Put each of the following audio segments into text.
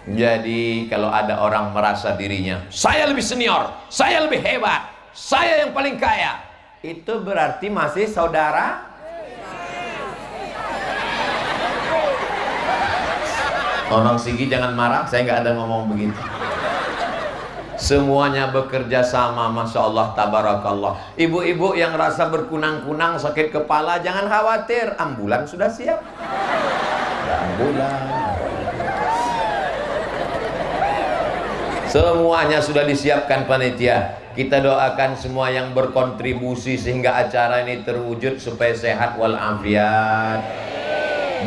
Jadi kalau ada orang merasa dirinya, saya lebih senior, saya lebih hebat, saya yang paling kaya, itu berarti masih saudara. Orang Sigi jangan marah, saya nggak ada ngomong begitu. Semuanya bekerja sama, Masya Allah, tabarakallah. Ibu-ibu yang rasa berkunang-kunang, sakit kepala, jangan khawatir, ambulan sudah siap. Ambulan. Semuanya sudah disiapkan panitia. Kita doakan semua yang berkontribusi sehingga acara ini terwujud supaya sehat walafiat.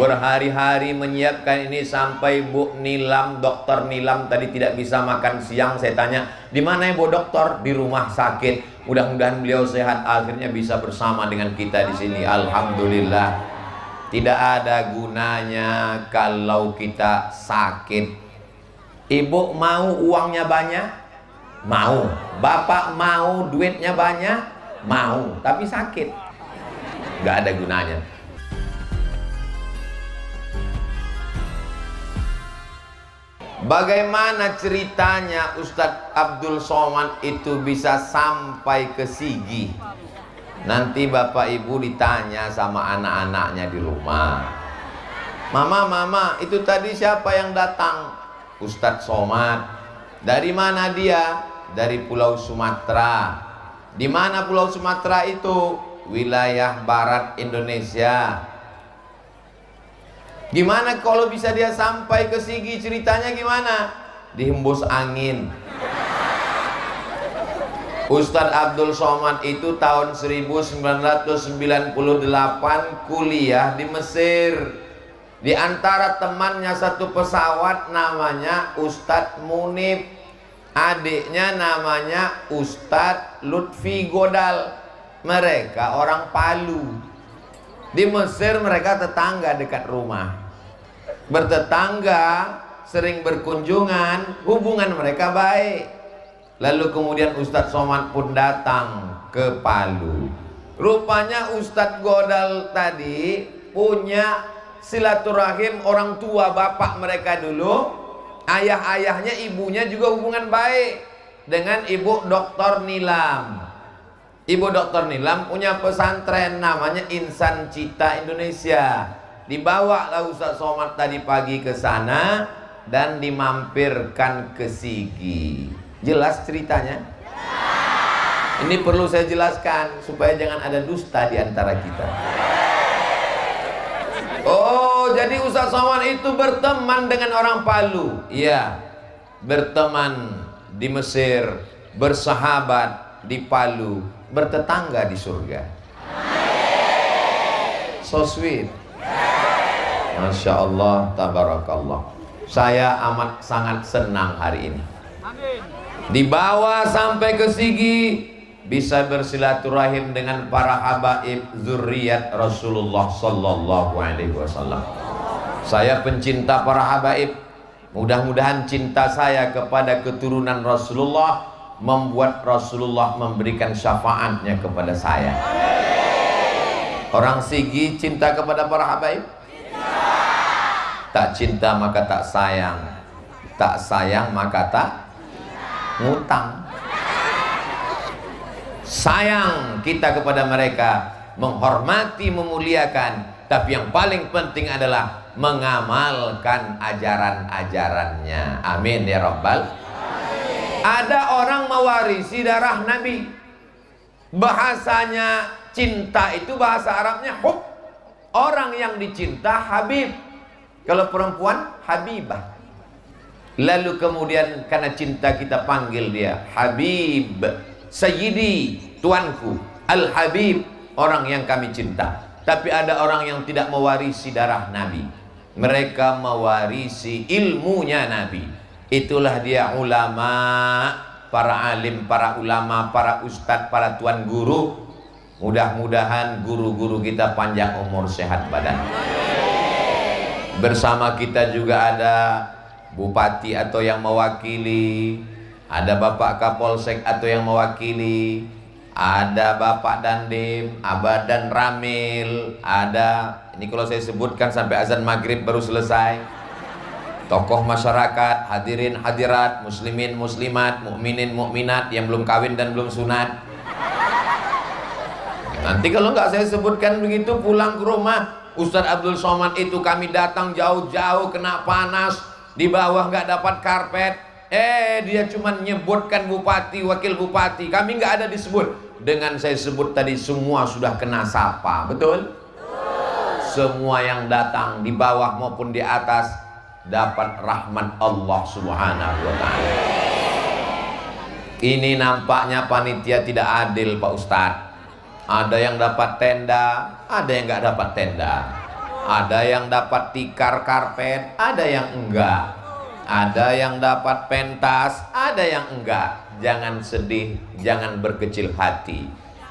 Berhari-hari menyiapkan ini sampai Bu Nilam, Dokter Nilam tadi tidak bisa makan siang. Saya tanya, di mana ya Bu Dokter? Di rumah sakit. Mudah-mudahan beliau sehat, akhirnya bisa bersama dengan kita di sini. Alhamdulillah. Tidak ada gunanya kalau kita sakit. Ibu mau uangnya banyak? Mau. Bapak mau duitnya banyak? Mau. Tapi sakit. Gak ada gunanya. Bagaimana ceritanya Ustadz Abdul Somad itu bisa sampai ke Sigi? Nanti Bapak Ibu ditanya sama anak-anaknya di rumah. Mama, itu tadi siapa yang datang? Ustadz Somad. Dari mana dia? Dari Pulau Sumatera. Di mana Pulau Sumatera itu? Wilayah barat Indonesia. Gimana kalau bisa dia sampai ke Sigi? Ceritanya gimana? Dihembus angin. Ustadz Abdul Somad itu tahun 1998 kuliah di Mesir. Di antara temannya satu pesawat namanya Ustadz Munib, adiknya namanya Ustadz Lutfi Godal. Mereka orang Palu. Di Mesir mereka tetangga dekat rumah. Bertetangga, sering berkunjungan, hubungan mereka baik. Lalu kemudian Ustadz Somad pun datang ke Palu. Rupanya Ustadz Godal tadi punya silaturahim orang tua bapak mereka dulu. Ayah-ayahnya, ibunya juga hubungan baik dengan Ibu Dr. Nilam. Ibu Dr. Nilam punya pesantren namanya Insan Cita Indonesia. Dibawalah Ustadz Somad tadi pagi ke sana dan dimampirkan ke Sigi. Jelas ceritanya? Ini perlu saya jelaskan supaya jangan ada dusta di antara kita. Oh, jadi Ustadz Somad itu berteman dengan orang Palu. Iya, berteman di Mesir, bersahabat di Palu, bertetangga di surga. So sweet. Masya Allah, tabarakallah. Saya amat sangat senang hari ini. Dibawa sampai ke Sigi, bisa bersilaturahim dengan para habaib zuriat Rasulullah sallallahu alaihi wasallam. Saya pencinta para habaib. Mudah-mudahan cinta saya kepada keturunan Rasulullah membuat Rasulullah memberikan syafaatnya kepada saya. Orang Sigi cinta kepada para habaib? Tak cinta maka tak sayang. Tak sayang maka tak ngutang. Sayang kita kepada mereka, menghormati, memuliakan, tapi yang paling penting adalah mengamalkan ajaran-ajarannya. Amin ya Rabbal. Ada orang mewarisi darah Nabi. Bahasanya cinta itu bahasa Arabnya hub. Orang yang dicinta Habib. Kalau perempuan Habibah. Lalu kemudian karena cinta kita panggil dia Habib, Sayyidi, tuanku, Al-Habib, orang yang kami cinta. Tapi ada orang yang tidak mewarisi darah Nabi. Mereka mewarisi ilmunya Nabi. Itulah dia ulama, para alim, para ulama, para ustadz, para tuan guru. Mudah-mudahan guru-guru kita panjang umur, sehat badan. Bersama kita juga ada bupati atau yang mewakili, ada Bapak Kapolsek atau yang mewakili, ada Bapak Dandim, Abah dan Ramil, ada, ini kalau saya sebutkan sampai azan maghrib baru selesai. tokoh masyarakat, hadirin hadirat, muslimin muslimat, mukminin mukminat yang belum kawin dan belum sunat. Nanti kalau nggak saya sebutkan begitu, pulang ke rumah, Ustadz Abdul Somad itu kami datang jauh-jauh kena panas, di bawah nggak dapat karpet. Dia cuma nyebutkan bupati, wakil bupati, kami nggak ada disebut. Dengan saya sebut tadi semua sudah kena sapa, betul? Semua yang datang di bawah maupun di atas dapat rahmat Allah Subhanahu wa ta'ala. Ini nampaknya panitia tidak adil, Pak Ustadz. Ada yang dapat tenda, ada yang nggak dapat tenda. Ada yang dapat tikar karpet, ada yang enggak. Ada yang dapat pentas, ada yang enggak. Jangan sedih, jangan berkecil hati.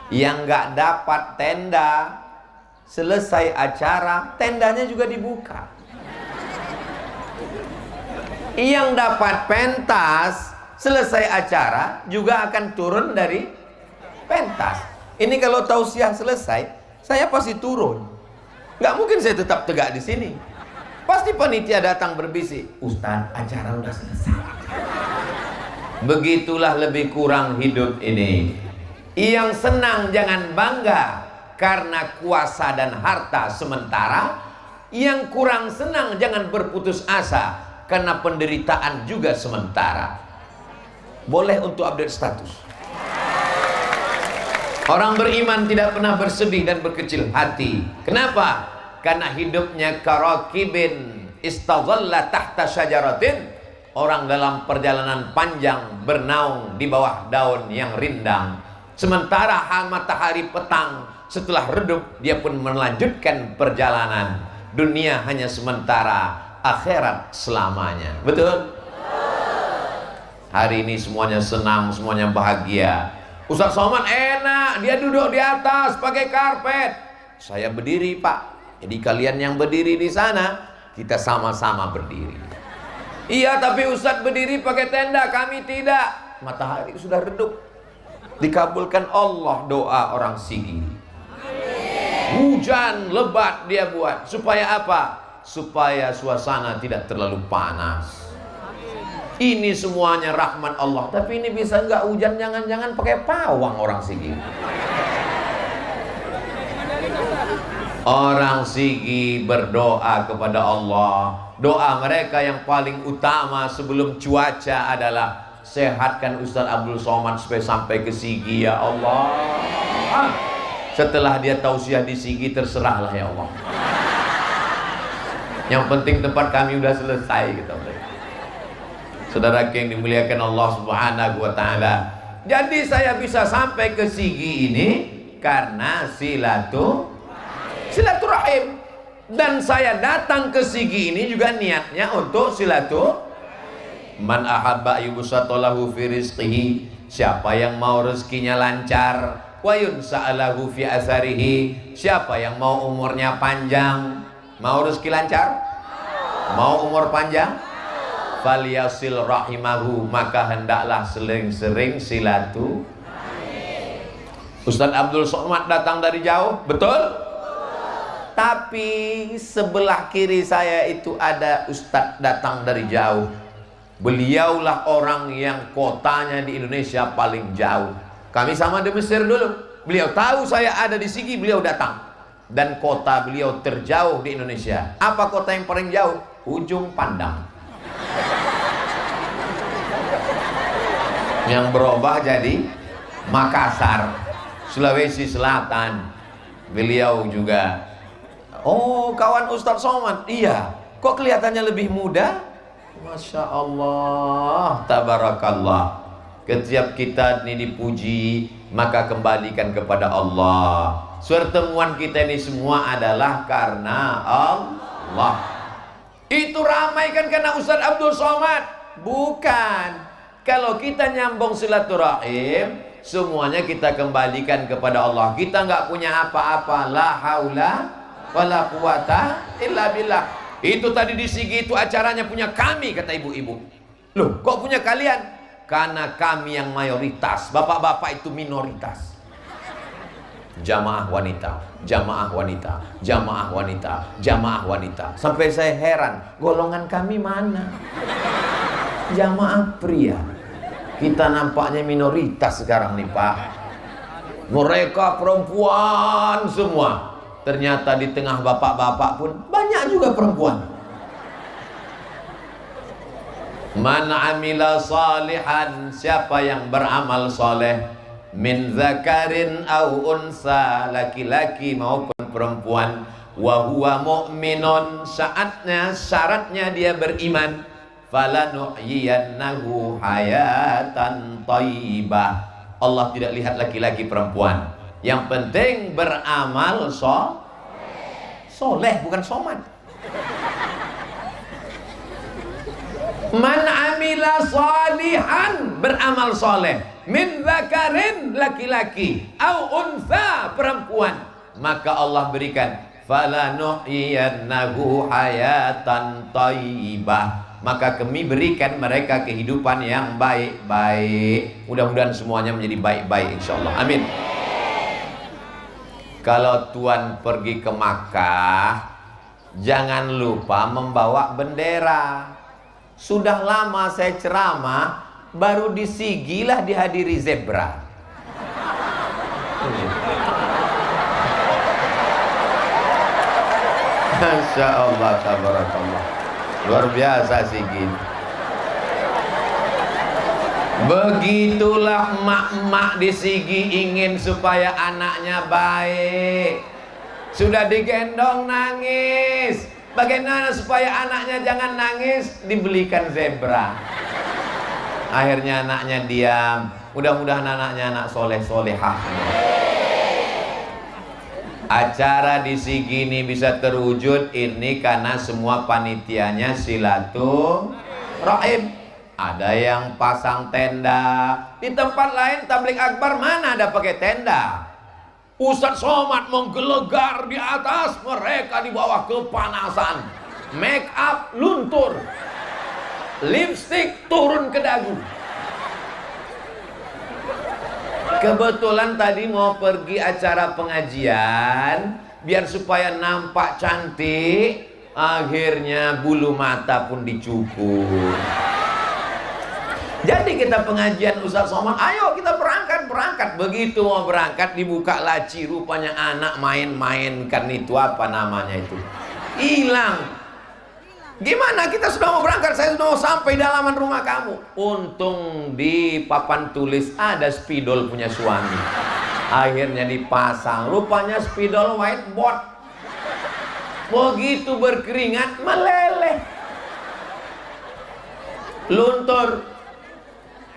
Yang nggak dapat tenda, selesai acara tendanya juga dibuka. Yang dapat pentas, selesai acara juga akan turun dari pentas. Ini kalau tausiah selesai, saya pasti turun. Nggak mungkin saya tetap tegak di sini. Pasti panitia datang berbisik, Ustadz, acara udah selesai. Begitulah lebih kurang hidup ini. Yang senang jangan bangga karena kuasa dan harta sementara. Yang kurang senang jangan berputus asa karena penderitaan juga sementara. Boleh untuk update status. Orang beriman tidak pernah bersedih dan berkecil hati. Kenapa? Karena hidupnya karakibin istadhalla tahta syajaratin. Orang dalam perjalanan panjang bernaung di bawah daun yang rindang. Sementara matahari petang setelah redup, dia pun melanjutkan perjalanan. Dunia hanya sementara, akhirat selamanya. Betul? Hari ini semuanya senang, semuanya bahagia. Ustadz Somad enak, dia duduk di atas pakai karpet. Saya berdiri, Pak. Jadi kalian yang berdiri di sana, kita sama-sama berdiri. Iya, tapi Ustadz berdiri pakai tenda, kami tidak. Matahari sudah redup. Dikabulkan Allah doa orang Sigi. Hujan lebat dia buat. Supaya apa? Supaya suasana tidak terlalu panas. Ini semuanya rahmat Allah. Tapi ini bisa nggak hujan, jangan-jangan pakai pawang orang Sigi. Orang Sigi berdoa kepada Allah. Doa mereka yang paling utama sebelum cuaca adalah sehatkan Ustadz Abdul Somad supaya sampai ke Sigi ya Allah. Setelah dia tausiah di Sigi, terserahlah ya Allah. Yang penting tempat kami udah selesai gitu. Saudara yang dimuliakan Allah Subhanahu wa ta'ala. Jadi saya bisa sampai ke Sigi ini karena silaturahim. Dan saya datang ke Sigi ini juga niatnya untuk silaturahim. Man ahabba yubsatalahu fi rizqihi, siapa yang mau rezekinya lancar, wa yunsa'alahu fi asarihi, siapa yang mau umurnya panjang. Mau rezeki lancar? Mau umur panjang? Falyasil rahimahu, maka hendaklah sering-sering silaturahim. Ustadz Abdul Somad datang dari jauh, betul? Tapi sebelah kiri saya itu ada Ustadz datang dari jauh. Beliaulah orang yang kotanya di Indonesia paling jauh. Kami sama di Mesir dulu. Beliau tahu saya ada di Sigi, beliau datang. Dan kota beliau terjauh di Indonesia. Apa kota yang paling jauh? Ujung Pandang. Yang berubah jadi Makassar, Sulawesi Selatan. Beliau juga. Oh, kawan Ustadz Somad. Iya. Kok kelihatannya lebih muda? Masya Allah, tabarakallah. Setiap kita ini dipuji, maka kembalikan kepada Allah. Pertemuan kita ini semua adalah karena Allah. Itu ramai kan karena Ustadz Abdul Somad? Bukan. Kalau kita nyambung silaturahim, semuanya kita kembalikan kepada Allah. Kita nggak punya apa-apa. La haula wala quwata illa billah. Itu tadi di Sigi itu acaranya punya kami, kata ibu-ibu. Loh, kok punya kalian? Karena kami yang mayoritas, bapak-bapak itu minoritas. Jamaah wanita, jamaah wanita, jamaah wanita, jamaah wanita. Sampai saya heran, golongan kami mana? Jamaah pria. Kita nampaknya minoritas sekarang nih Pak. Mereka perempuan semua. Ternyata di tengah bapak-bapak pun banyak juga perempuan. Man amila salihan, siapa yang beramal soleh, min zakarin au unsa, laki-laki maupun perempuan, wa huwa mu'minun, syaratnya dia beriman, falanuhyiyannahu hayatan thayyibah. Allah tidak lihat laki-laki perempuan, yang penting beramal soleh, bukan somat. Man amila salihan, beramal soleh, min zakarin, laki-laki, au unsa, perempuan, maka Allah berikan falanuhyiyannahu hayatan thayyibah, maka kami berikan mereka kehidupan yang baik-baik. Mudah-mudahan semuanya menjadi baik-baik insyaallah, amin. Kalau tuan pergi ke Makkah, jangan lupa membawa bendera. Sudah lama saya ceramah, baru di Sigi lah dihadiri zebra. Masya Allah, tabarakallah. Luar biasa Sigi. Begitulah emak-emak di Sigi ingin supaya anaknya baik. Sudah digendong nangis. Bagaimana supaya anaknya jangan nangis? Dibelikan zebra. Akhirnya anaknya diam. Mudah-mudahan anaknya anak soleh-solehah. Acara di Sigi ini bisa terwujud ini karena semua panitianya silaturahim. Ada yang pasang tenda. Di tempat lain tabligh akbar mana ada pakai tenda? Ustadz Somad menggelegar di atas, mereka di bawah kepanasan. Make up luntur, lipstick turun ke dagu. Kebetulan tadi mau pergi acara pengajian, biar supaya nampak cantik, akhirnya bulu mata pun dicukur. Jadi kita pengajian Ustadz Somad, ayo kita berangkat. Begitu mau berangkat dibuka laci, rupanya anak main-mainkan itu apa namanya itu, hilang. Gimana kita sudah mau berangkat, saya sudah mau sampai di halaman rumah kamu. Untung di papan tulis ada spidol punya suami. Akhirnya dipasang, rupanya spidol whiteboard. Begitu berkeringat meleleh, luntur.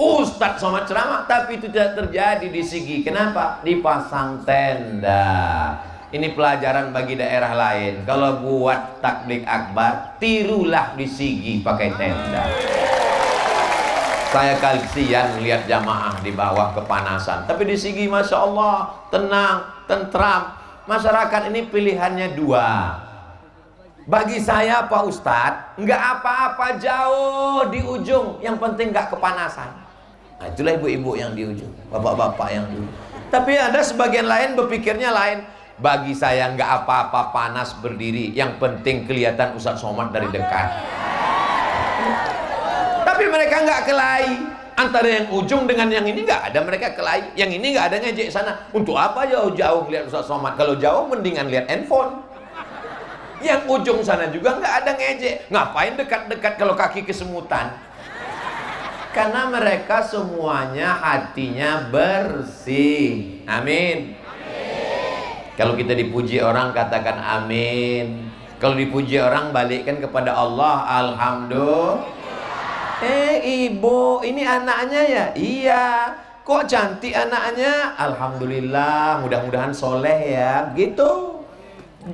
Ustadz Somad ceramah, tapi itu tidak terjadi di Sigi. Kenapa? Dipasang tenda. Ini pelajaran bagi daerah lain. Kalau buat tabligh akbar, tirulah di Sigi pakai tenda. Saya kasihan lihat jamaah di bawah kepanasan. Tapi di Sigi Masya Allah, tenang, tentram. Masyarakat ini pilihannya dua. Bagi saya Pak Ustadz, nggak apa-apa jauh di ujung, yang penting nggak kepanasan. Nah, itulah ibu-ibu yang di ujung, bapak-bapak yang di ujung. Tapi ada sebagian lain berpikirnya lain. Bagi saya nggak apa-apa panas berdiri, yang penting kelihatan Ustadz Somad dari dekat. Tapi mereka nggak kelahi. Antara yang ujung dengan yang ini nggak ada mereka kelahi. Yang ini nggak ada ngejek sana. Untuk apa jauh-jauh lihat Ustadz Somad? Kalau jauh mendingan lihat handphone. Yang ujung sana juga nggak ada ngejek. Ngapain dekat-dekat kalau kaki kesemutan? Karena mereka semuanya hatinya bersih. Amin. Kalau kita dipuji orang katakan amin. Kalau dipuji orang balikkan kepada Allah alhamdulillah. Ibu, ini anaknya ya? Iya. Kok cantik anaknya? Alhamdulillah, mudah-mudahan soleh ya. Gitu.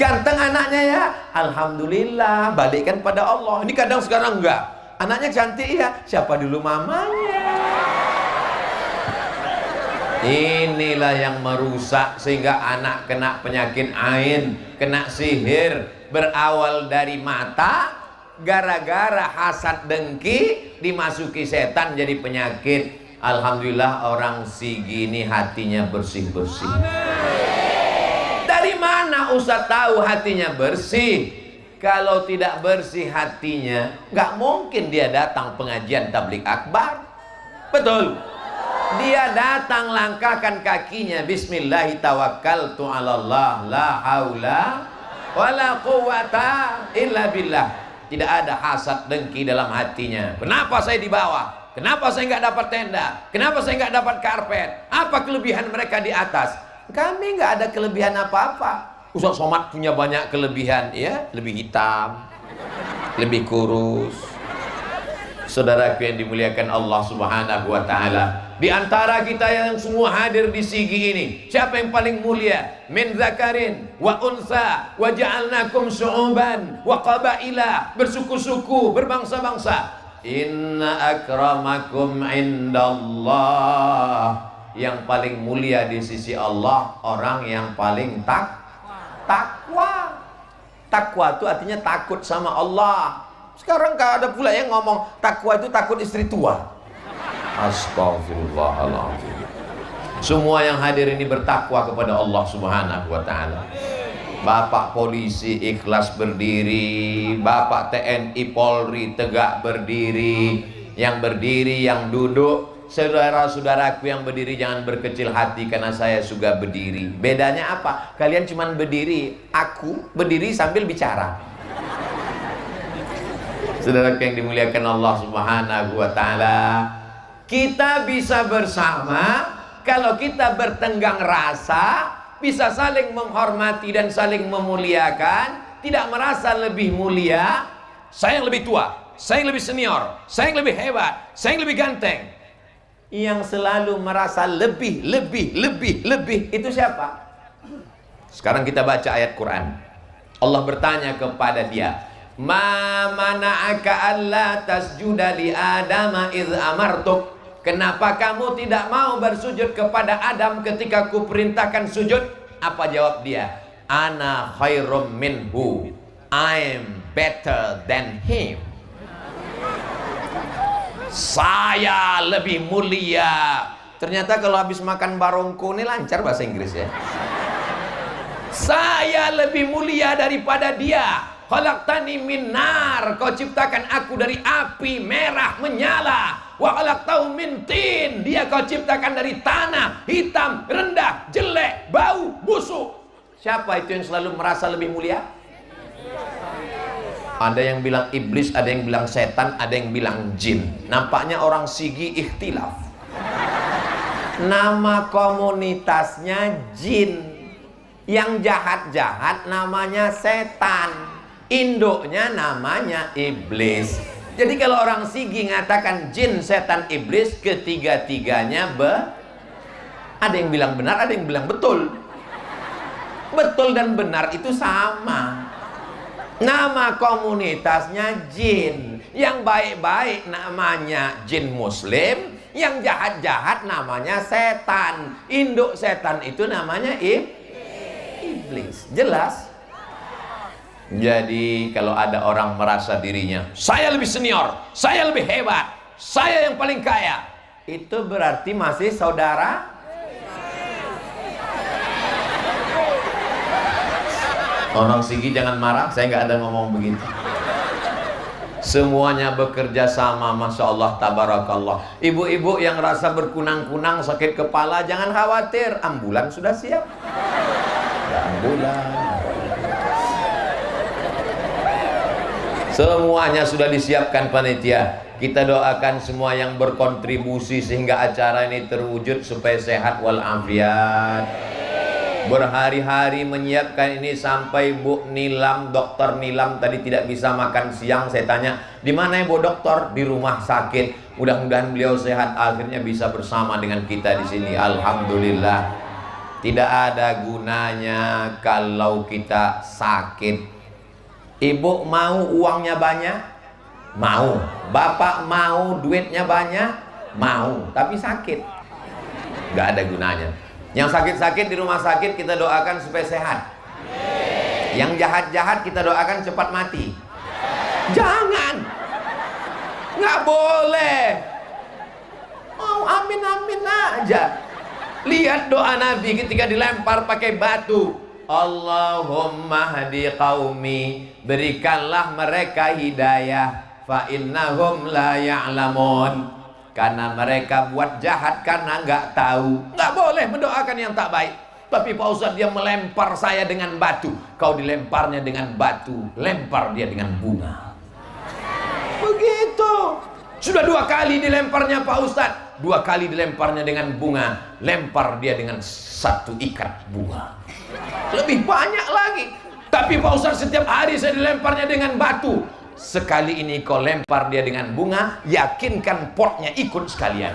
Ganteng anaknya ya? Alhamdulillah, balikkan pada Allah. Ini kadang sekarang enggak. Anaknya cantik ya, siapa dulu mamanya? Inilah yang merusak sehingga anak kena penyakit ain, kena sihir. Berawal dari mata, gara-gara hasad dengki dimasuki setan jadi penyakit. Alhamdulillah orang Sigi ini hatinya bersih-bersih. Mana Ustaz tahu hatinya bersih? Kalau tidak bersih hatinya, nggak mungkin dia datang pengajian tabligh akbar. Betul. Dia datang langkahkan kakinya, Bismillahi tawakkaltu 'alallah la haula wala quwata illa billah. Tidak ada hasad dengki dalam hatinya. Kenapa saya di bawah? Kenapa saya nggak dapat tenda? Kenapa saya nggak dapat karpet? Apa kelebihan mereka di atas? Kami nggak ada kelebihan apa-apa. Ustaz Somad punya banyak kelebihan, ya, lebih hitam, lebih kurus. Saudaraku yang dimuliakan Allah Subhanahu wa taala, di antara kita yang semua hadir di sigi ini, siapa yang paling mulia? Min zakarin wa unsa wa ja'alnakum syu'uban wa qabaila, bersuku-suku, berbangsa-bangsa. Inna akramakum indallah, yang paling mulia di sisi Allah orang yang paling takwa. Takwa itu artinya takut sama Allah. Sekarang gak ada pula yang ngomong takwa itu takut istri tua. Astagfirullahaladzim. Semua yang hadir ini bertakwa kepada Allah Subhanahu wa ta'ala. Bapak polisi ikhlas berdiri, Bapak TNI Polri tegak berdiri, yang berdiri, yang duduk. Saudara-saudaraku yang berdiri jangan berkecil hati karena saya juga berdiri. Bedanya apa? Kalian cuma berdiri, aku berdiri sambil bicara. Saudara yang dimuliakan Allah Subhanahu wa ta'ala, kita bisa bersama kalau kita bertenggang rasa, bisa saling menghormati dan saling memuliakan, tidak merasa lebih mulia. Saya yang lebih tua, saya yang lebih senior, saya yang lebih hebat, saya yang lebih ganteng. Yang selalu merasa lebih itu siapa? Sekarang kita baca ayat Quran. Allah bertanya kepada dia, Ma mana'aka alla tasjuda li Adama idh amartuk. Kenapa kamu tidak mau bersujud kepada Adam ketika kuperintahkan sujud? Apa jawab dia? Ana khairum minhu, I'm better than him. Saya lebih mulia. Ternyata kalau habis makan barongko ini lancar bahasa Inggris ya. Saya lebih mulia daripada dia. Khalaqtani min nar, kau ciptakan aku dari api merah menyala. Wa khalaqtahu min tin, dia kau ciptakan dari tanah hitam, rendah, jelek, bau, busuk. Siapa itu yang selalu merasa lebih mulia? Ada yang bilang iblis, ada yang bilang setan, ada yang bilang jin. Nampaknya orang sigi ikhtilaf. Nama komunitasnya jin. Yang jahat-jahat namanya setan. Induknya namanya iblis. Jadi kalau orang sigi ngatakan jin, setan, iblis, ketiga-tiganya ada yang bilang benar, ada yang bilang betul. Betul dan benar itu sama. Nama komunitasnya jin. Yang baik-baik namanya jin muslim, yang jahat-jahat namanya setan. Induk setan itu namanya iblis. Jelas? Jadi kalau ada orang merasa dirinya, saya lebih senior, saya lebih hebat, saya yang paling kaya, itu berarti masih saudara. Orang sigi jangan marah, saya nggak ada ngomong begitu. Semuanya bekerja sama, Masya Allah, tabarakallah. Ibu-ibu yang rasa berkunang-kunang, sakit kepala, jangan khawatir, ambulan sudah siap. Ya, ambulan. Semuanya sudah disiapkan panitia. Kita doakan semua yang berkontribusi sehingga acara ini terwujud supaya sehat walafiat. Berhari-hari menyiapkan ini sampai Bu Nilam, Dokter Nilam tadi tidak bisa makan siang. Saya tanya, di mana ya Bu Dokter? Di rumah sakit. Mudah-mudahan beliau sehat, akhirnya bisa bersama dengan kita di sini. Alhamdulillah. Tidak ada gunanya kalau kita sakit. Ibu mau uangnya banyak? Mau. Bapak mau duitnya banyak? Mau. Tapi sakit. Gak ada gunanya. Yang sakit-sakit di rumah sakit kita doakan supaya sehat. Yang jahat-jahat kita doakan cepat mati. Jangan. Nggak boleh. Oh, amin-amin aja. Lihat doa Nabi ketika dilempar pakai batu. Allahumma hadi qaumi, berikanlah mereka hidayah, fa innahum la ya'lamun, karena mereka buat jahat karena nggak tahu. Nggak boleh mendoakan yang tak baik. Tapi Pak Ustadz, dia melempar saya dengan batu. Kau dilemparnya dengan batu, lempar dia dengan bunga. Begitu. Sudah 2 kali dilemparnya Pak Ustadz, 2 kali dilemparnya dengan bunga, lempar dia dengan 1 ikat bunga. Lebih banyak lagi. Tapi Pak Ustadz, setiap hari saya dilemparnya dengan batu. Sekali ini kau lempar dia dengan bunga, yakinkan potnya ikut sekalian.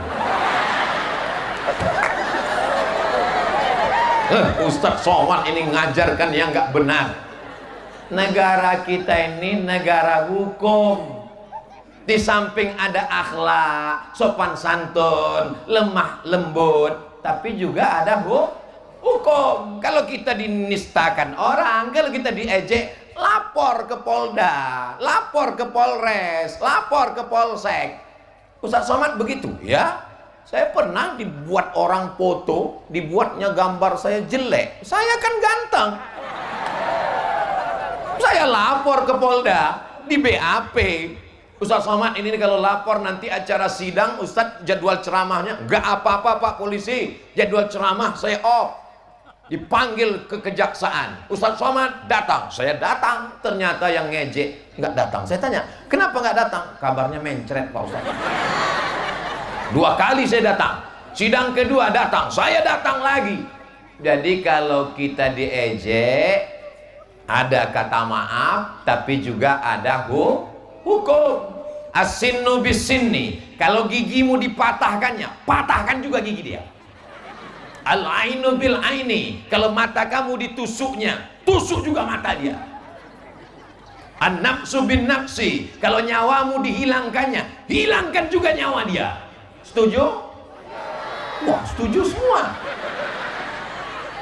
Ustadz Somad ini ngajarkan yang nggak benar. Negara kita ini negara hukum. Di samping ada akhlak, sopan santun, lemah lembut, tapi juga ada hukum. Kalau kita dinistakan orang, kalau kita diejek, lapor ke Polda, lapor ke Polres, lapor ke Polsek. Ustadz Somad begitu ya. Saya pernah dibuat orang foto, dibuatnya gambar saya jelek. Saya kan ganteng. Saya lapor ke Polda, di BAP. Ustadz Somad ini kalau lapor nanti acara sidang, Ustadz jadwal ceramahnya nggak apa-apa Pak Polisi, jadwal ceramah saya off. Dipanggil ke kejaksaan, Ustadz Somad datang, saya datang, ternyata yang ngejek nggak datang. Saya tanya, kenapa nggak datang? Kabarnya mencret Pak Ustadz. 2 kali saya datang, sidang kedua datang, saya datang lagi. Jadi kalau kita diejek, ada kata maaf, tapi juga ada hukum. As-sinnu bis-sinni, kalau gigimu dipatahkannya, patahkan juga gigi dia. Al-ainu bil-aini, kalau mata kamu ditusuknya, tusuk juga mata dia. An-nafsu bin-nafsi, kalau nyawamu dihilangkannya, hilangkan juga nyawa dia. Setuju? Wah, setuju semua.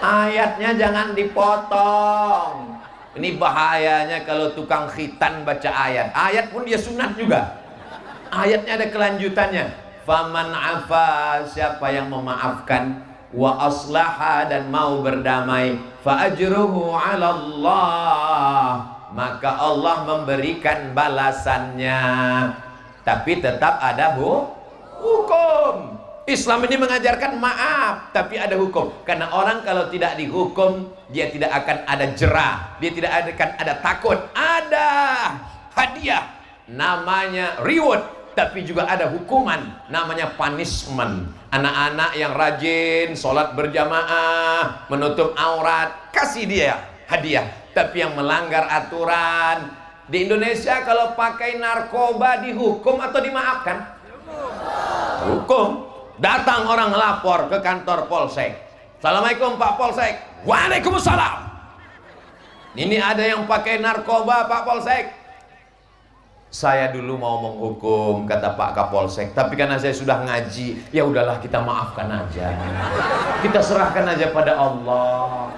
Ayatnya jangan dipotong. Ini bahayanya kalau tukang khitan baca ayat. Ayat pun dia sunat juga. Ayatnya ada kelanjutannya. Faman afa, siapa yang memaafkan, wa aslaha, dan mau berdamai, fa ajruhu 'ala Allah, maka Allah memberikan balasannya. Tapi tetap ada hukum. Islam ini mengajarkan maaf, tapi ada hukum. Karena orang kalau tidak dihukum, dia tidak akan ada jerah, dia tidak akan ada takut. Ada hadiah, namanya reward, tapi juga ada hukuman, namanya punishment. Anak-anak yang rajin sholat berjamaah, menutup aurat, kasih dia hadiah. Tapi yang melanggar aturan, di Indonesia kalau pakai narkoba dihukum atau dimaafkan? Hukum. Datang orang lapor ke kantor Polsek. Assalamualaikum Pak Polsek. Waalaikumsalam. Ini ada yang pakai narkoba Pak Polsek. Saya dulu mau menghukum, kata Pak Kapolsek, tapi karena saya sudah ngaji, ya udahlah kita maafkan aja. Kita serahkan aja pada Allah.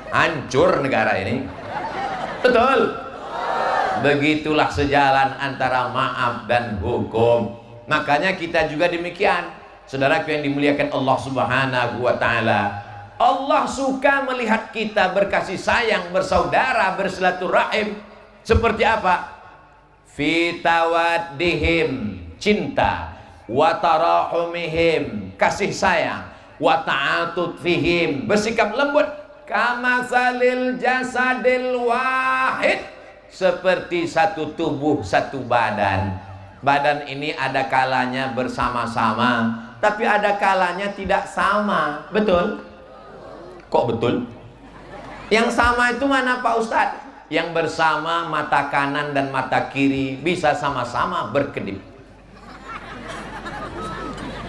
Hancur negara ini. Betul. Begitulah sejalan antara maaf dan hukum. Makanya kita juga demikian. Saudaraku yang dimuliakan Allah Subhanahu wa ta'ala, Allah suka melihat kita berkasih sayang, bersaudara, bersilaturahim. Seperti apa? Fi tawaddihim, cinta, wa tarahumihim, kasih sayang, wa ta'atufihim, bersikap lembut, kamasalil jasadil wahid, seperti satu tubuh, satu badan. Badan ini ada kalanya bersama-sama, tapi ada kalanya tidak sama. Betul? Kok betul? Yang sama itu mana Pak Ustadz? Yang bersama mata kanan dan mata kiri bisa sama-sama berkedip.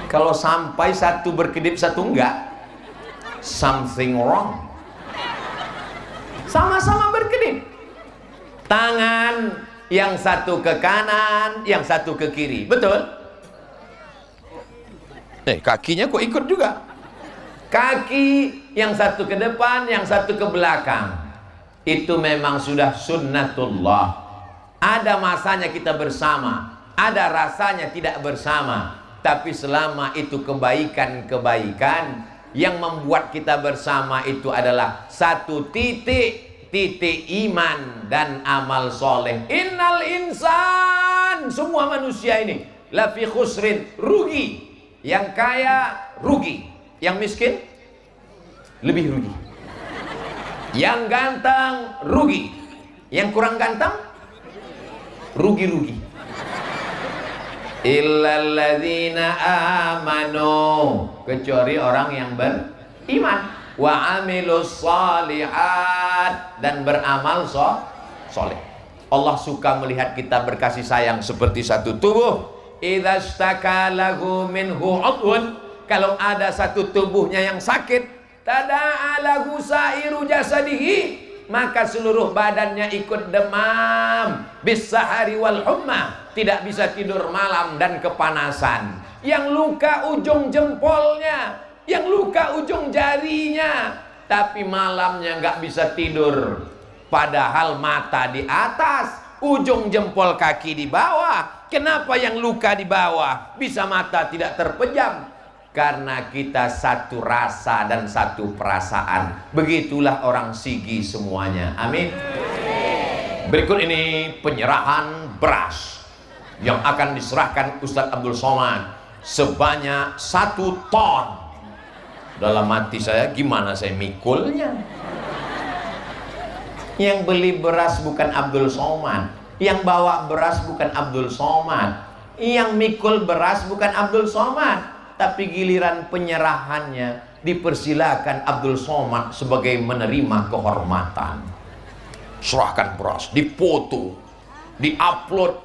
Kalau sampai satu berkedip satu enggak, something wrong. Sama-sama berkedip. Tangan yang satu ke kanan, yang satu ke kiri. Betul? Kakinya kok ikut juga. Kaki yang satu ke depan, yang satu ke belakang. Itu memang sudah sunnatullah. Ada masanya kita bersama, ada rasanya tidak bersama. Tapi selama itu kebaikan-kebaikan, yang membuat kita bersama itu adalah satu titik iman dan amal soleh. Innal insan, semua manusia ini lafi khusrin, rugi. Yang kaya rugi, yang miskin lebih rugi. Yang ganteng rugi, yang kurang ganteng rugi-rugi. Illalladzina amanu, kecuali orang yang beriman, wa amilus shalihat, dan beramal soleh. Allah suka melihat kita berkasih sayang seperti satu tubuh. Idza staka lahu minhu udhun, kalau ada satu tubuhnya yang sakit, tada'a lahu sa'iru jasadihi, maka seluruh badannya ikut demam. Bisahari wal humma, tidak bisa tidur malam dan kepanasan. Yang luka ujung jempolnya, yang luka ujung jarinya, tapi malamnya nggak bisa tidur. Padahal mata di atas, ujung jempol kaki di bawah. Kenapa yang luka di bawah bisa mata tidak terpejam? Karena kita satu rasa dan satu perasaan. Begitulah orang Sigi semuanya. Amin. Berikut ini penyerahan beras yang akan diserahkan Ustadz Abdul Somad sebanyak 1 ton. Dalam hati saya, gimana saya mikulnya? Yang beli beras bukan Abdul Somad, yang bawa beras bukan Abdul Somad, yang mikul beras bukan Abdul Somad. Tapi giliran penyerahannya dipersilakan Abdul Somad sebagai menerima kehormatan. Serahkan beras, dipoto, diupload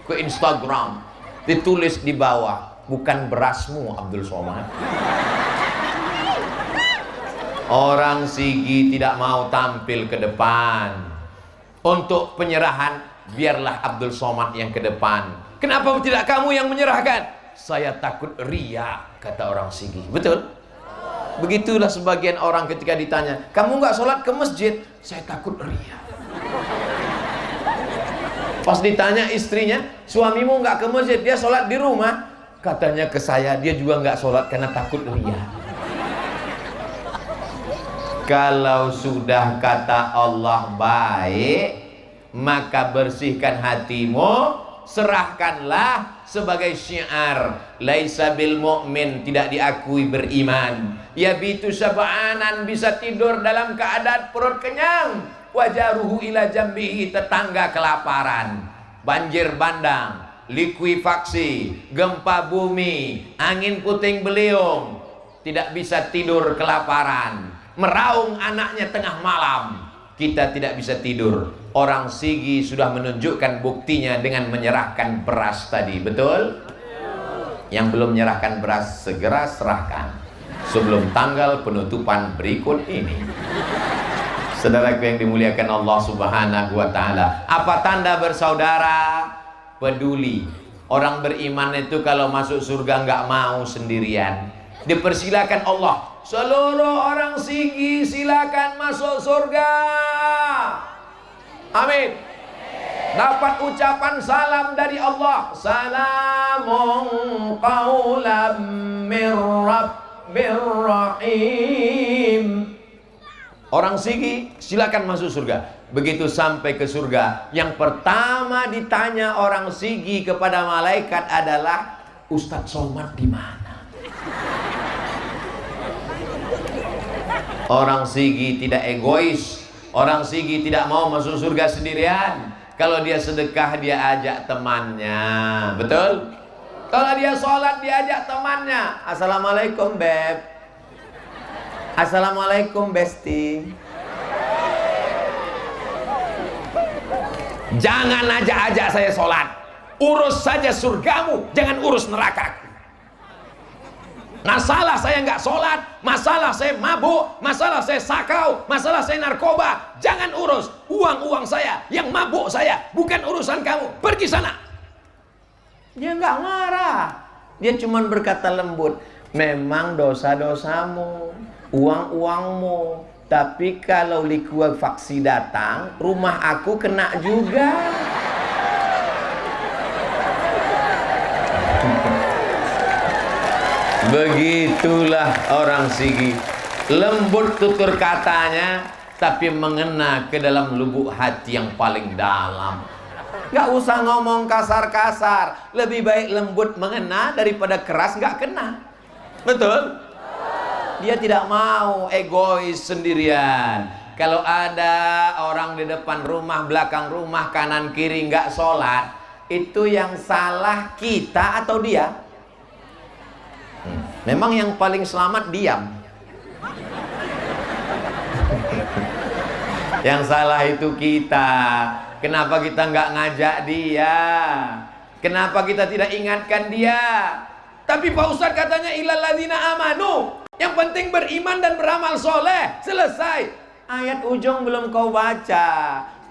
ke Instagram, ditulis di bawah, bukan berasmu Abdul Somad. Orang Sigi tidak mau tampil ke depan. Untuk penyerahan, biarlah Abdul Somad yang ke depan. Kenapa tidak kamu yang menyerahkan? Saya takut ria, kata orang Sigi. Betul? Begitulah sebagian orang ketika ditanya, kamu nggak sholat ke masjid? Saya takut ria. Pas ditanya istrinya, suamimu nggak ke masjid, dia sholat di rumah. Katanya ke saya, dia juga nggak sholat karena takut ria. Kalau sudah kata Allah baik, maka bersihkan hatimu, serahkanlah sebagai syiar. Laisa bil mu'min, tidak diakui beriman. Ya bitu sab'anan, bisa tidur dalam keadaan perut kenyang. Wajaruhu ila jambihi, tetangga kelaparan. Banjir bandang, likuifaksi, gempa bumi, angin puting beliung, tidak bisa tidur kelaparan. Meraung anaknya tengah malam, kita tidak bisa tidur. Orang Sigi sudah menunjukkan buktinya dengan menyerahkan beras tadi. Betul? Yang belum menyerahkan beras, segera serahkan sebelum tanggal penutupan berikut ini. Saudaraku yang dimuliakan Allah Subhanahu wa ta'ala, apa tanda bersaudara? Peduli. Orang beriman itu kalau masuk surga nggak mau sendirian. Dipersilakan Allah, seluruh orang Sigi silakan masuk surga. Amin. Dapat ucapan salam dari Allah. Salamun qaulam mir rabbir rahim. Orang Sigi silakan masuk surga. Begitu sampai ke surga, yang pertama ditanya orang Sigi kepada malaikat adalah, Ustadz Somad di mana? Orang Sigi tidak egois. Orang Sigi tidak mau masuk surga sendirian. Kalau dia sedekah, dia ajak temannya. Betul? Kalau dia sholat, dia ajak temannya. Assalamualaikum Beb. Assalamualaikum Besti. Jangan ajak-ajak saya sholat. Urus saja surgamu, jangan urus nerakaku. Masalah saya nggak sholat, masalah saya mabuk, masalah saya sakau, masalah saya narkoba, jangan urus. Uang-uang saya, yang mabuk saya, bukan urusan kamu. Pergi sana. Dia nggak marah. Dia cuma berkata lembut, memang dosa-dosamu, uang-uangmu, tapi kalau likuifaksi datang, rumah aku kena juga. Begitulah orang Sigi, lembut tutur katanya, tapi mengena ke dalam lubuk hati yang paling dalam. Gak usah ngomong kasar-kasar, lebih baik lembut mengena daripada keras gak kena. Betul? Dia tidak mau egois sendirian. Kalau ada orang di depan rumah, belakang rumah, kanan kiri nggak sholat, itu yang salah kita atau dia? Memang yang paling selamat diam. Yang salah itu kita. Kenapa kita nggak ngajak dia? Kenapa kita tidak ingatkan dia? Tapi Pak Ustadz katanya illal ladzina amanu. Yang penting beriman dan beramal soleh. Selesai. Ayat ujung belum kau baca.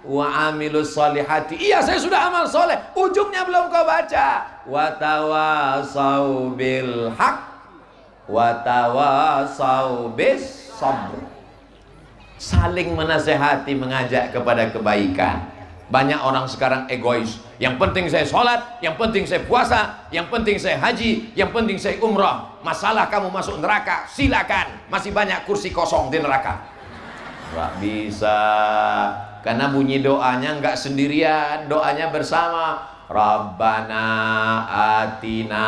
Wa amilus solihati. Iya, saya sudah amal soleh. Ujungnya belum kau baca. Wa tawasau bil haq. Wa tawasau bis sabr. Saling menasehati, mengajak kepada kebaikan. Banyak orang sekarang egois. Yang penting saya sholat, yang penting saya puasa, yang penting saya haji, yang penting saya umrah. Masalah kamu masuk neraka, silakan. Masih banyak kursi kosong di neraka. Gak bisa. Karena bunyi doanya nggak sendirian, doanya bersama. Rabbana atina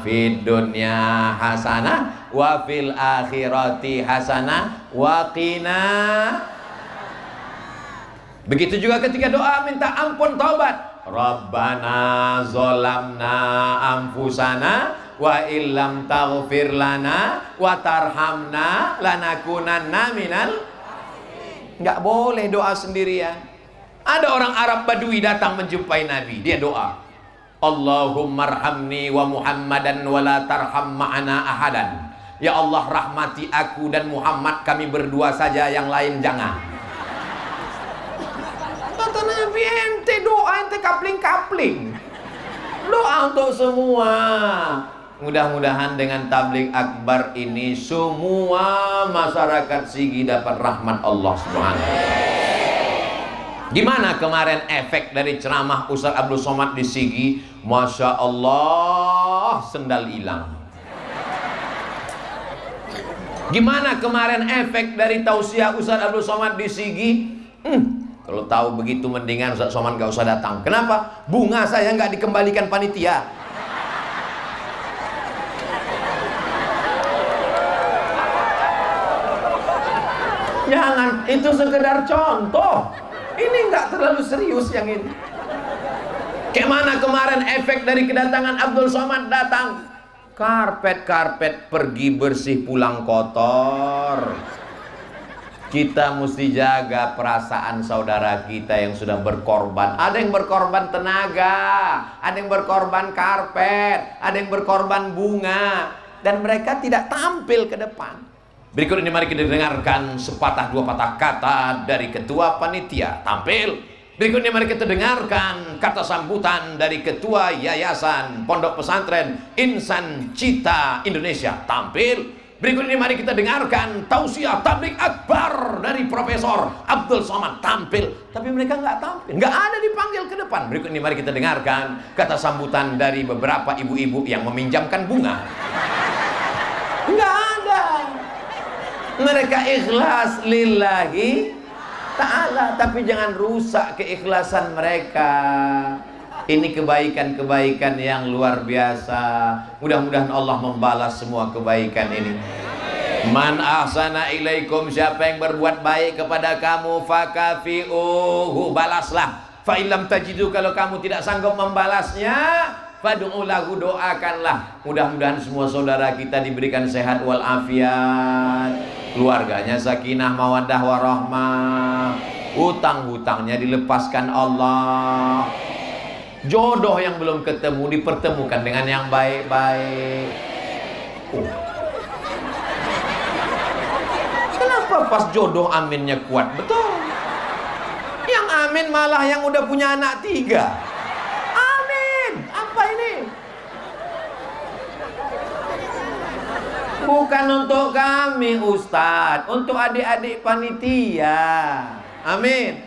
fid dunya hasanah wa fil akhirati hasanah wa qina. Begitu juga ketika doa minta ampun taubat. Rabbana zolamna anfusana wa illam taghfir lana wa tarhamna lanakunanna minal. Nggak boleh doa sendirian. Ada orang Arab Badui datang menjumpai Nabi. Dia doa, Allahumma arhamni wa Muhammadan wa la tarham ma'ana ahadan. Ya Allah, rahmati aku dan Muhammad, kami berdua saja, yang lain jangan. Kata Nabi, ente doa, ente kapling-kapling. Doa untuk semua. Mudah-mudahan dengan tabligh akbar ini semua masyarakat Sigi dapat rahmat Allah Subhanahu wa ta'ala. Gimana kemarin efek dari ceramah Ustaz Abdul Somad di Sigi? Masya Allah, sendal hilang. Gimana kemarin efek dari tausiah Ustaz Abdul Somad di Sigi? Kalau tahu begitu mendingan Ustaz Somad gak usah datang. Kenapa? Bunga saya nggak dikembalikan panitia. Jangan, itu sekedar contoh. Ini nggak terlalu serius yang ini. Kayak mana kemarin efek dari kedatangan Abdul Somad datang? Karpet-karpet pergi bersih, pulang kotor. Kita mesti jaga perasaan saudara kita yang sudah berkorban. Ada yang berkorban tenaga, ada yang berkorban karpet, ada yang berkorban bunga, dan mereka tidak tampil ke depan. Berikut ini mari kita dengarkan sepatah dua patah kata dari ketua panitia. Tampil. Berikut ini mari kita dengarkan kata sambutan dari ketua Yayasan Pondok Pesantren Insan Cita Indonesia. Tampil. Berikut ini mari kita dengarkan tausiah tabligh akbar dari Profesor Abdul Somad. Tampil. Tapi mereka nggak tampil, nggak ada dipanggil ke depan. Berikut ini mari kita dengarkan kata sambutan dari beberapa ibu-ibu yang meminjamkan bunga. Nggak ada. Mereka ikhlas lillahi ta'ala, tapi jangan rusak keikhlasan mereka. Ini kebaikan-kebaikan yang luar biasa. Mudah-mudahan Allah membalas semua kebaikan ini. Man ahsana ilaikum, siapa yang berbuat baik kepada kamu, fakafi'uhu, balaslah. Fa illam tajidu, kalau kamu tidak sanggup membalasnya, fad'u lahu, doakanlah. Mudah-mudahan semua saudara kita diberikan sehat wal afiat, keluarganya sakinah mawaddah warahmah, hutang-hutangnya dilepaskan Allah, jodoh yang belum ketemu dipertemukan dengan yang baik-baik. Kenapa pas jodoh aminnya kuat? Betul. Yang amin malah yang udah punya anak 3. Amin. Apa ini? Bukan untuk kami Ustadz, untuk adik-adik panitia. Amin.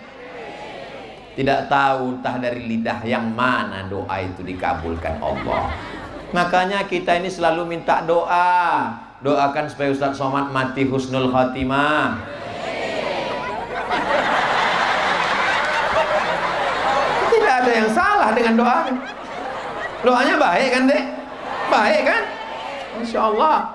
Tidak tahu entah dari lidah yang mana doa itu dikabulkan Allah. Makanya kita ini selalu minta doa. Doakan supaya Ustaz Somad mati husnul khotimah. Tidak ada yang salah dengan doa. Doanya baik kan, Dek? Baik kan? Insya Allah.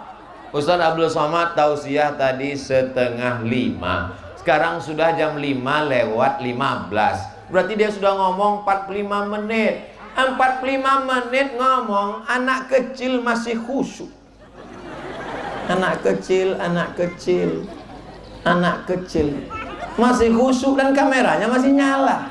Ustaz Abdul Somad tausiah tadi 4:30. Sekarang sudah jam 5:15. Berarti dia sudah ngomong 45 menit. 45 menit ngomong, anak kecil masih khusyuk. Anak kecil masih khusyuk dan kameranya masih nyala.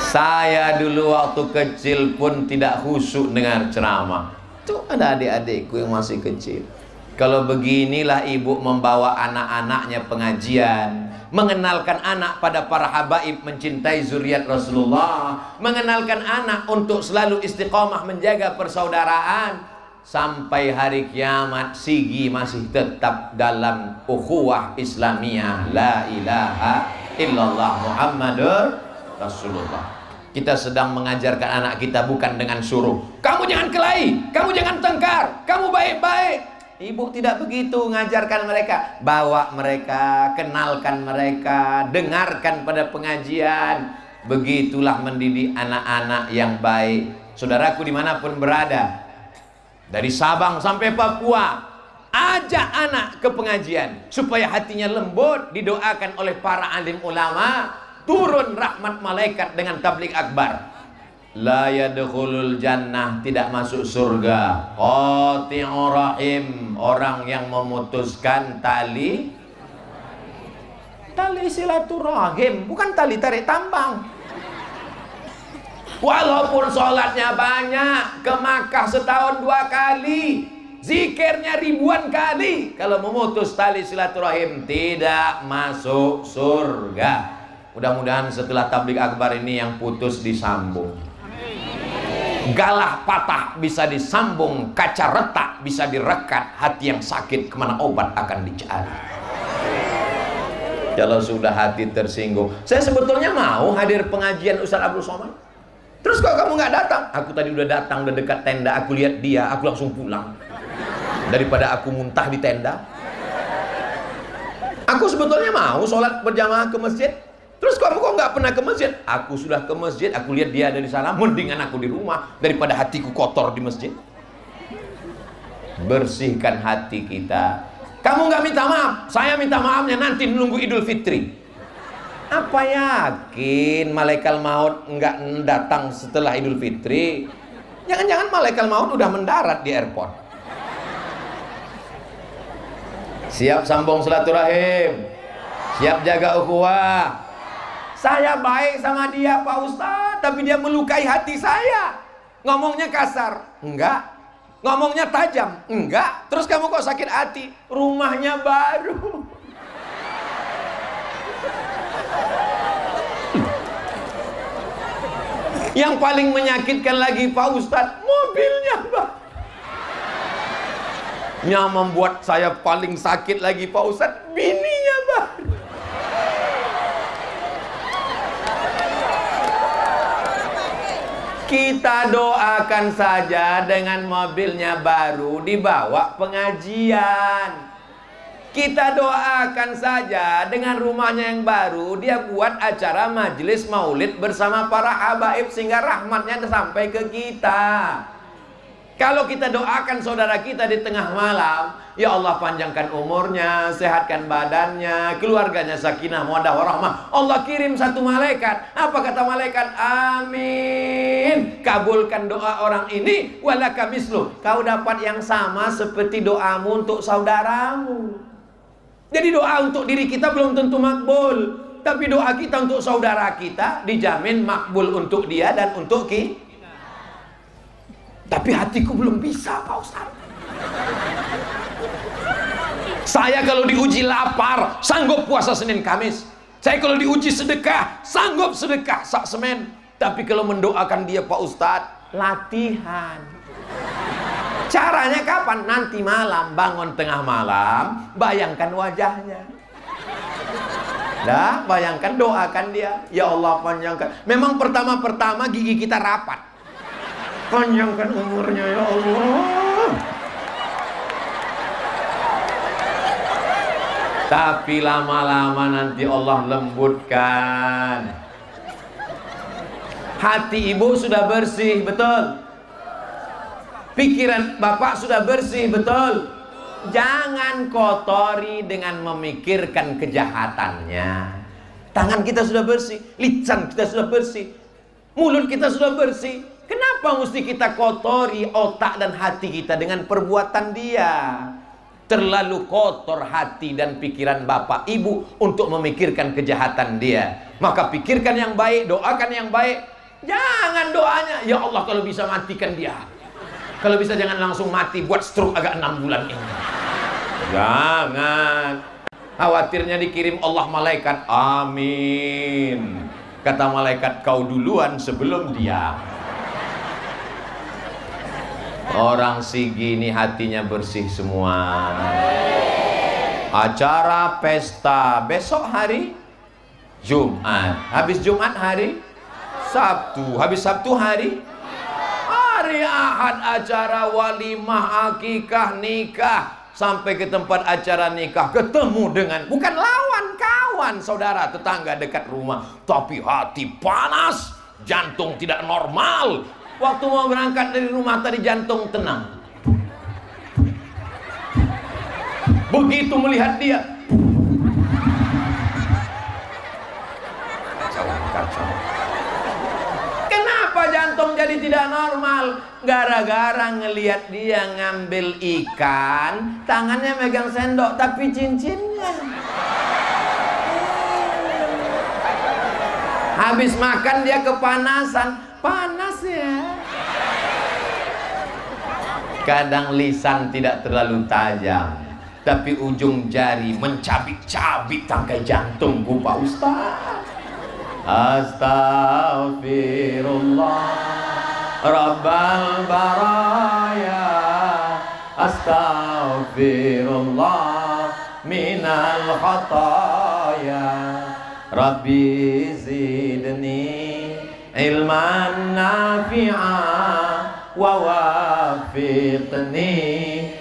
Saya dulu waktu kecil pun tidak khusyuk dengar ceramah. Tuh ada adik-adikku yang masih kecil. Kalau beginilah ibu membawa anak-anaknya pengajian, mengenalkan anak pada para habaib mencintai zuriat Rasulullah, mengenalkan anak untuk selalu istiqomah menjaga persaudaraan, sampai hari kiamat sigi masih tetap dalam ukhuwah Islamiyah, la ilaha illallah Muhammadur Rasulullah. Kita sedang mengajarkan anak kita bukan dengan suruh, kamu jangan kelahi, kamu jangan tengkar, kamu baik-baik. Ibu tidak begitu mengajarkan mereka. Bawa mereka, kenalkan mereka, dengarkan pada pengajian. Begitulah mendidik anak-anak yang baik. Saudaraku dimanapun berada, dari Sabang sampai Papua, ajak anak ke pengajian supaya hatinya lembut, didoakan oleh para alim ulama, turun rahmat malaikat dengan tabligh akbar. La yadkhulul jannah, tidak masuk surga, qati'ur rahim, orang yang memutuskan tali silaturahim, bukan tali tarik tambang. Walaupun sholatnya banyak, ke Makkah setahun 2 kali, zikirnya ribuan kali, kalau memutus tali silaturahim tidak masuk surga. Mudah-mudahan setelah tabligh akbar ini yang putus disambung, galah patah bisa disambung, kaca retak bisa direkat, hati yang sakit kemana obat akan dicari. Kalau sudah hati tersinggung, saya sebetulnya mau hadir pengajian Ustaz Abdul Somad. Terus kok kamu nggak datang? Aku tadi udah datang, udah dekat tenda, aku lihat dia, aku langsung pulang. Daripada aku muntah di tenda. Aku sebetulnya mau sholat berjamaah ke masjid. Terus kamu kok nggak pernah ke masjid? Aku sudah ke masjid, aku lihat dia ada di sana, mendingan aku di rumah daripada hatiku kotor di masjid. Bersihkan hati kita. Kamu nggak minta maaf, saya minta maafnya nanti nunggu Idul Fitri. Apa yakin malaikat maut nggak datang setelah Idul Fitri? Jangan-jangan malaikat maut udah mendarat di airport. Siap sambung silaturahim, siap jaga ukhuwah. Saya baik sama dia Pak Ustadz, tapi dia melukai hati saya. Ngomongnya kasar, enggak. Ngomongnya tajam, enggak. Terus kamu kok sakit hati? Rumahnya baru. Yang paling menyakitkan lagi Pak Ustadz, mobilnya baru. Yang membuat saya paling sakit lagi Pak Ustadz, bininya baru. Kita doakan saja dengan mobilnya baru dibawa pengajian. Kita doakan saja dengan rumahnya yang baru dia buat acara majelis maulid bersama para habaib sehingga rahmatnya sampai ke kita. Kalau kita doakan saudara kita di tengah malam, ya Allah panjangkan umurnya, sehatkan badannya, keluarganya sakinah, mawaddah warahmah. Allah kirim satu malaikat. Apa kata malaikat? Amin. Kabulkan doa orang ini, walaka mislu. Kau dapat yang sama seperti doamu untuk saudaramu. Jadi doa untuk diri kita belum tentu makbul, tapi doa kita untuk saudara kita dijamin makbul untuk dia dan untuk kita. Tapi hatiku belum bisa Pak Ustadz. Saya kalau diuji lapar sanggup puasa Senin Kamis. Saya kalau diuji sedekah sanggup sedekah sak semen. Tapi kalau mendoakan dia Pak Ustadz, latihan. Caranya kapan? Nanti malam, bangun tengah malam, bayangkan wajahnya. Dah, bayangkan, doakan dia. Ya Allah, panjangkan. Memang pertama-pertama gigi kita rapat. Panjangkan umurnya ya Allah. Tapi lama-lama nanti Allah lembutkan. Hati ibu sudah bersih, betul. Pikiran bapak sudah bersih, betul. Jangan kotori dengan memikirkan kejahatannya. Tangan kita sudah bersih, lisan kita sudah bersih, mulut kita sudah bersih. Kenapa mesti kita kotori otak dan hati kita dengan perbuatan dia? Terlalu kotor hati dan pikiran bapak ibu untuk memikirkan kejahatan dia. Maka pikirkan yang baik, doakan yang baik. Jangan doanya, ya Allah kalau bisa matikan dia. Kalau bisa jangan langsung mati, buat stroke agak 6 bulan ini. Jangan. Khawatirnya dikirim Allah malaikat. Amin. Kata malaikat, kau duluan sebelum dia. Orang Sigi ini hatinya bersih semua. Acara pesta besok hari Jumat. Habis Jumat hari Sabtu. Habis Sabtu hari Ahad acara walimah, akikah, nikah. Sampai ke tempat acara nikah, ketemu dengan bukan lawan, kawan, saudara, tetangga dekat rumah. Tapi hati panas, jantung tidak normal. Waktu mau berangkat dari rumah tadi jantung tenang. Begitu melihat dia, kacau. Kenapa jantung jadi tidak normal? Gara-gara ngelihat dia ngambil ikan, tangannya megang sendok tapi cincinnya. Habis makan dia kepanasan. Panas ya. Kadang lisan tidak terlalu tajam, tapi ujung jari mencabik-cabik tangkai jantung, Pak Ustaz. Astaghfirullah Rabbal baraya, astaghfirullah minal khataya, Rabbi zidni ilman nafi'a wa wafiqni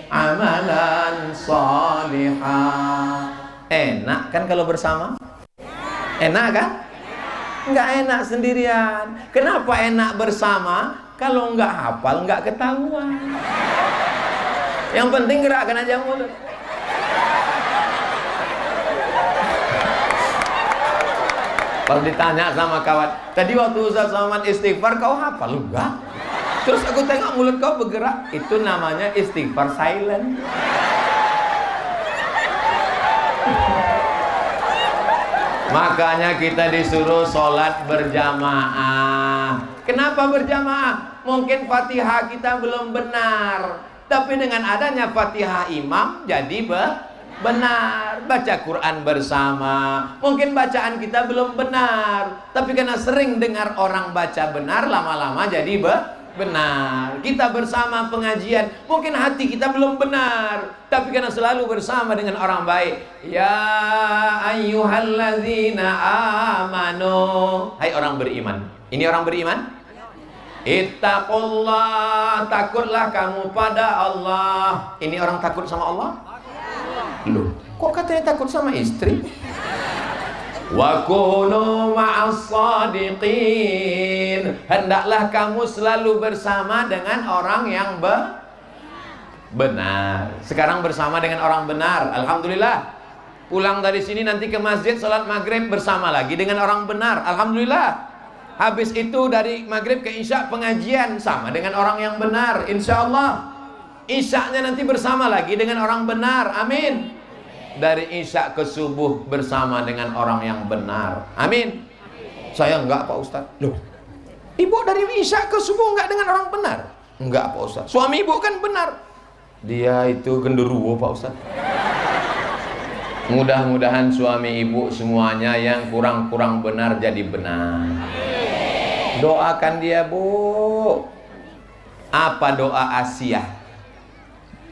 amalan salihah. Enak kan kalau bersama? Enak kan? Enggak enak sendirian. Kenapa enak bersama? Kalau enggak hafal, enggak ketahuan. Yang penting gerakkan aja mulut. Kalau ditanya sama kawan, tadi waktu Ustaz Somad istighfar kau hafal? Enggak. Terus aku tengok mulut kau bergerak. Itu namanya istighfar silent. Makanya kita disuruh sholat berjamaah. Kenapa berjamaah? Mungkin Fatihah kita belum benar, tapi dengan adanya Fatihah imam jadi benar. Baca Quran bersama. Mungkin bacaan kita belum benar, tapi karena sering dengar orang baca benar, lama-lama jadi benar. Kita bersama pengajian, mungkin hati kita belum benar, tapi karena selalu bersama dengan orang baik. Ya ayyuhalladzina amanu, hai orang beriman. Ini orang beriman. Ittaqullah, takutlah kamu pada Allah. Ini orang takut sama Allah? Loh, kok katanya takut sama istri? Wa kunu ma'as shadiqin, hendaklah kamu selalu bersama dengan orang yang benar. Sekarang bersama dengan orang benar, alhamdulillah. Pulang dari sini nanti ke masjid salat maghrib bersama lagi dengan orang benar, alhamdulillah. Habis itu dari maghrib ke isya pengajian sama dengan orang yang benar, insyaallah. Isyaknya nanti bersama lagi dengan orang benar, amin. Dari isya ke subuh bersama dengan orang yang benar, amin. Saya enggak Pak Ustaz. Loh, ibu dari isya ke subuh enggak dengan orang benar? Enggak Pak Ustaz. Suami ibu kan benar. Dia itu genderuwo Pak Ustaz. Mudah-mudahan suami ibu semuanya yang kurang-kurang benar jadi benar. Doakan dia Bu. Apa doa Asiyah?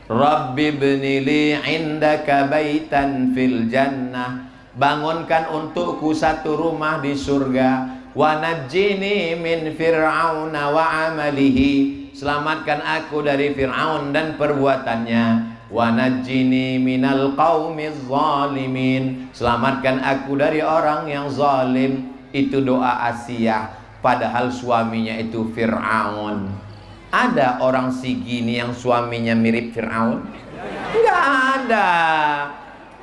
Rabbi bnili indaka baitan fil jannah bangunkan untukku satu rumah di surga. Wa najjini min fir'auna wa amalihi, selamatkan aku dari Fir'aun dan perbuatannya. Wa najjini minal qaumiz zalimin, selamatkan aku dari orang yang zalim. Itu doa Asiyah, padahal suaminya itu Fir'aun. Ada orang segini yang suaminya mirip Fir'aun? Enggak ada.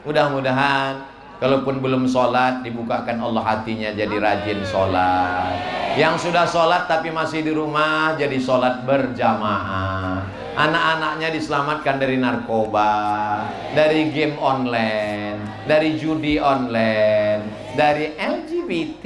Mudah-mudahan kalaupun belum sholat, dibukakan Allah hatinya jadi rajin sholat. Yang sudah sholat tapi masih di rumah, jadi sholat berjamaah. Anak-anaknya diselamatkan dari narkoba, dari game online, dari judi online, dari LGBT.